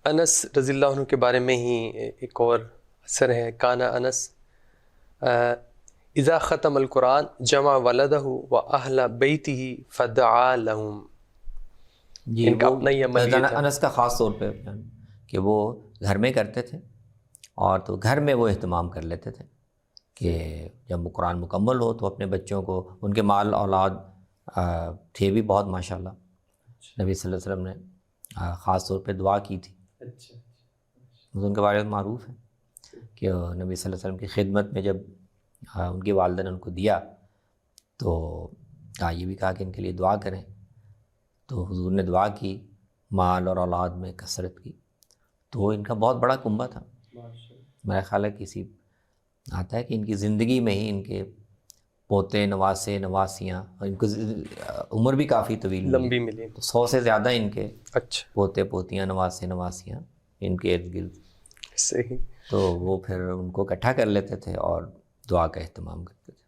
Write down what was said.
انس رضی اللہ عنہ کے بارے میں ہی ایک اور اثر ہے، کانا انس اذا ختم القرآن جمع ولدہ و اہل بیتہ فدعا لہم. جی ان کا وہ اپنا ہی عمل یہ تھا. انس کا خاص طور پہ کہ وہ گھر میں کرتے تھے، اور تو گھر میں وہ اہتمام کر لیتے تھے کہ جب قرآن مکمل ہو تو اپنے بچوں کو، ان کے مال اولاد تھے بھی بہت ماشاء اللہ، نبی صلی اللہ علیہ وسلم نے خاص طور پہ دعا کی تھی. ان کے بارے میں معروف ہے کہ نبی صلی اللہ علیہ وسلم کی خدمت میں جب ان کی والدہ نے ان کو دیا تو یہ بھی کہا کہ ان کے لیے دعا کریں، تو حضور نے دعا کی، مال اور اولاد میں کثرت کی. تو ان کا بہت بڑا کنبہ تھا. میرا خیال ہے کسی آتا ہے کہ ان کی زندگی میں ہی ان کے پوتے، نواسے، نواسیاں، ان کو عمر بھی کافی طویل لمبی ملی. تو 100 سے زیادہ ان کے اچھا پوتے، پوتیاں، نواسے، نواسیاں ان کے ارد گرد. صحیح. تو وہ پھر ان کو اکٹھا کر لیتے تھے اور دعا کا اہتمام کرتے تھے.